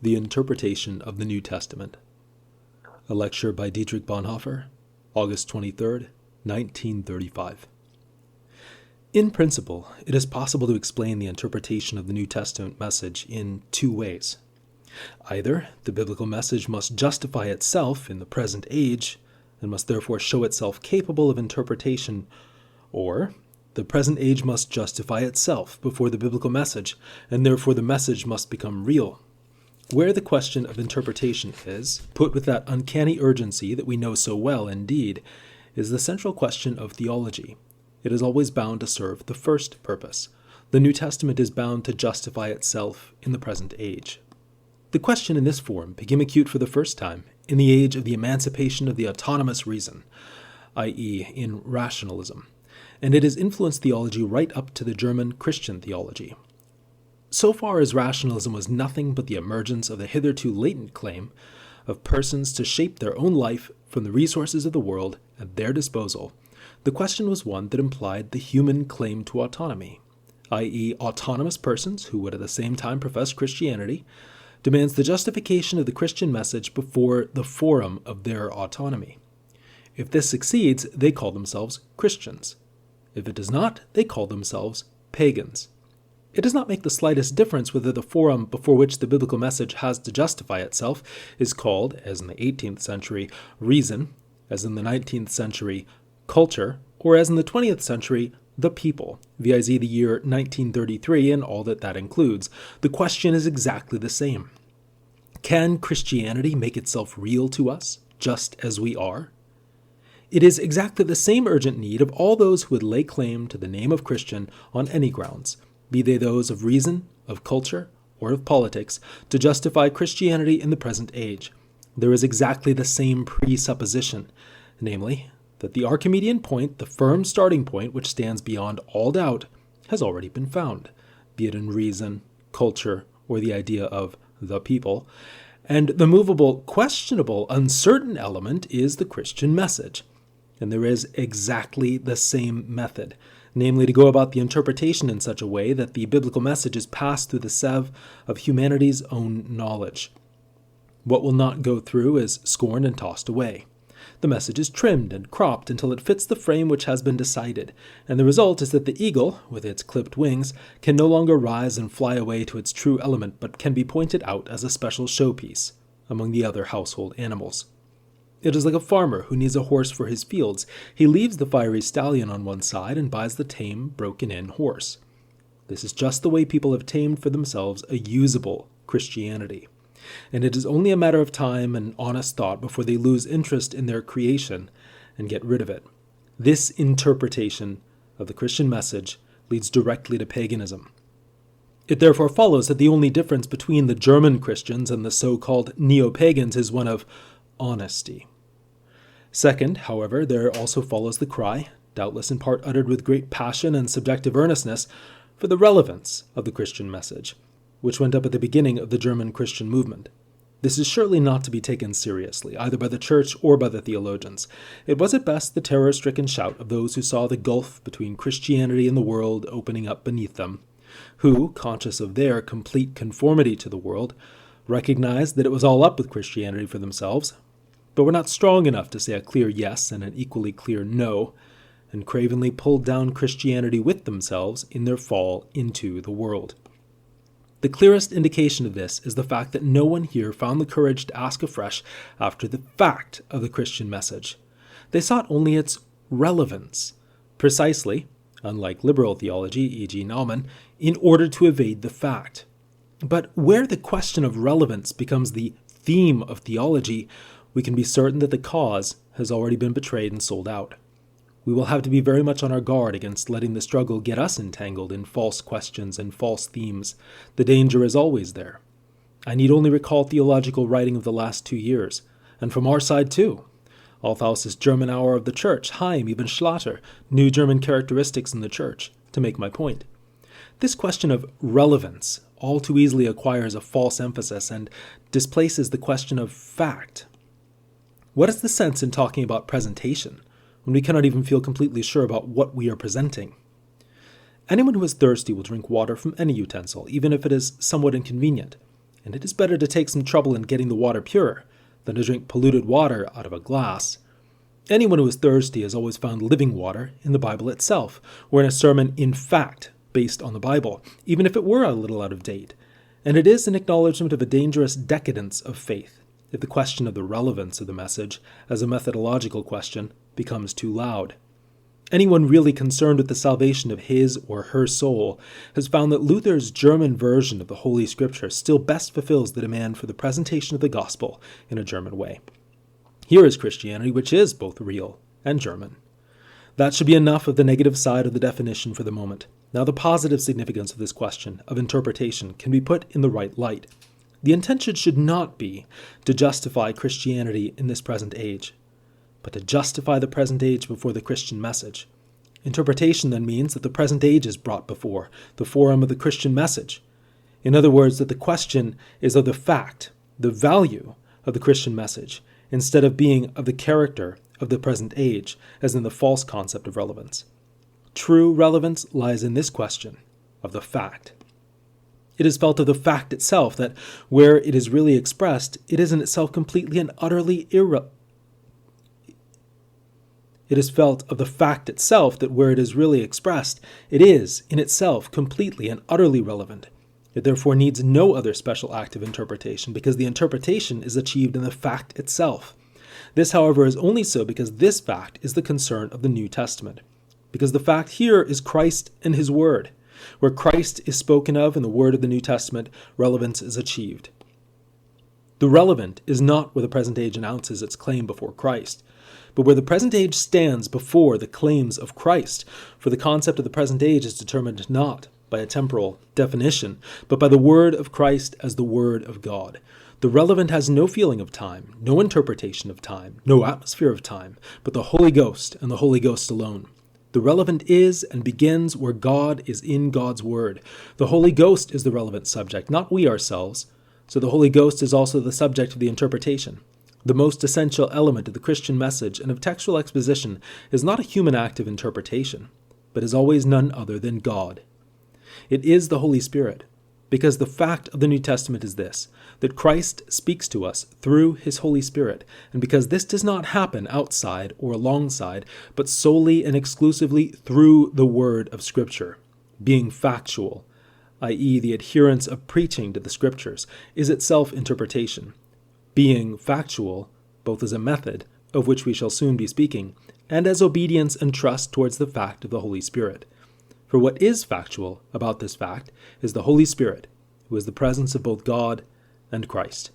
The Interpretation of the New Testament. A lecture by Dietrich Bonhoeffer, August 23, 1935. In principle, it is possible to explain the interpretation of the New Testament message in two ways. Either the biblical message must justify itself in the present age, and must therefore show itself capable of interpretation, or the present age must justify itself before the biblical message, and therefore the message must become real. Where the question of interpretation is put with that uncanny urgency that we know so well indeed, is the central question of theology. It is always bound to serve the first purpose. The New Testament is bound to justify itself in the present age. The question in this form became acute for the first time in the age of the emancipation of the autonomous reason, i.e., in rationalism, and it has influenced theology right up to the German Christian theology. So far as rationalism was nothing but the emergence of the hitherto latent claim of persons to shape their own life from the resources of the world at their disposal, the question was one that implied the human claim to autonomy, i.e., autonomous persons who would at the same time profess Christianity, demands the justification of the Christian message before the forum of their autonomy. If this succeeds, they call themselves Christians. If it does not, they call themselves pagans. It does not make the slightest difference whether the forum before which the biblical message has to justify itself is called, as in the 18th century, reason, as in the 19th century, culture, or as in the 20th century, the people, viz. The year 1933 and all that includes. The question is exactly the same. Can Christianity make itself real to us, just as we are? It is exactly the same urgent need of all those who would lay claim to the name of Christian on any grounds, be they those of reason, of culture, or of politics, to justify Christianity in the present age. There is exactly the same presupposition, namely, that the Archimedean point, the firm starting point which stands beyond all doubt, has already been found, be it in reason, culture, or the idea of the people, and the movable, questionable, uncertain element is the Christian message. And there is exactly the same method, namely to go about the interpretation in such a way that the biblical message is passed through the sieve of humanity's own knowledge. What will not go through is scorned and tossed away. The message is trimmed and cropped until it fits the frame which has been decided, and the result is that the eagle, with its clipped wings, can no longer rise and fly away to its true element, but can be pointed out as a special showpiece among the other household animals. It is like a farmer who needs a horse for his fields. He leaves the fiery stallion on one side and buys the tame, broken-in horse. This is just the way people have tamed for themselves a usable Christianity. And it is only a matter of time and honest thought before they lose interest in their creation and get rid of it. This interpretation of the Christian message leads directly to paganism. It therefore follows that the only difference between the German Christians and the so-called neo-pagans is one of honesty. Second, however, there also follows the cry, doubtless in part uttered with great passion and subjective earnestness, for the relevance of the Christian message, which went up at the beginning of the German Christian movement. This is surely not to be taken seriously, either by the Church or by the theologians. It was at best the terror-stricken shout of those who saw the gulf between Christianity and the world opening up beneath them, who, conscious of their complete conformity to the world, recognized that it was all up with Christianity for themselves, but were not strong enough to say a clear yes and an equally clear no, and cravenly pulled down Christianity with themselves in their fall into the world. The clearest indication of this is the fact that no one here found the courage to ask afresh after the fact of the Christian message. They sought only its relevance, precisely, unlike liberal theology, e.g. Naumann, in order to evade the fact. But where the question of relevance becomes the theme of theology, we can be certain that the cause has already been betrayed and sold out. We will have to be very much on our guard against letting the struggle get us entangled in false questions and false themes. The danger is always there. I need only recall theological writing of the last 2 years, and from our side too. Althaus's German Hour of the Church, Heim, even Schlatter, New German Characteristics in the Church, to make my point. This question of relevance all too easily acquires a false emphasis and displaces the question of fact. What is the sense in talking about presentation when we cannot even feel completely sure about what we are presenting? Anyone who is thirsty will drink water from any utensil, even if it is somewhat inconvenient. and it is better to take some trouble in getting the water pure than to drink polluted water out of a glass. Anyone who is thirsty has always found living water in the Bible itself, or in a sermon in fact based on the Bible, even if it were a little out of date. And it is an acknowledgement of a dangerous decadence of faith if the question of the relevance of the message, as a methodological question, becomes too loud. Anyone really concerned with the salvation of his or her soul has found that Luther's German version of the Holy Scripture still best fulfills the demand for the presentation of the gospel in a German way. Here is Christianity, which is both real and German. That should be enough of the negative side of the definition for the moment. Now the positive significance of this question of interpretation can be put in the right light. The intention should not be to justify Christianity in this present age, but to justify the present age before the Christian message. Interpretation then means that the present age is brought before the forum of the Christian message. In other words, that the question is of the fact, the value of the Christian message, instead of being of the character of the present age, as in the false concept of relevance. True relevance lies in this question of the fact. It is felt of the fact itself that where it is really expressed, it is in itself completely and utterly It is felt of the fact itself that where it is really expressed, it is in itself completely and utterly relevant. It therefore needs no other special act of interpretation, because the interpretation is achieved in the fact itself. This, however, is only so because this fact is the concern of the New Testament. Because the fact here is Christ and his word. Where Christ is spoken of in the word of the New Testament, relevance is achieved. The relevant is not where the present age announces its claim before Christ, but where the present age stands before the claims of Christ, for the concept of the present age is determined not by a temporal definition, but by the word of Christ as the word of God. The relevant has no feeling of time, no interpretation of time, no atmosphere of time, but the Holy Ghost and the Holy Ghost alone. The relevant is and begins where God is in God's word. The Holy Ghost is the relevant subject, not we ourselves. So the Holy Ghost is also the subject of the interpretation. The most essential element of the Christian message and of textual exposition is not a human act of interpretation, but is always none other than God. It is the Holy Spirit, because the fact of the New Testament is this, that Christ speaks to us through his Holy Spirit, and because this does not happen outside or alongside, but solely and exclusively through the word of Scripture, being factual, i.e. the adherence of preaching to the Scriptures, is itself interpretation. Being factual, both as a method, of which we shall soon be speaking, and as obedience and trust towards the fact of the Holy Spirit. For what is factual about this fact is the Holy Spirit, who is the presence of both God and Christ.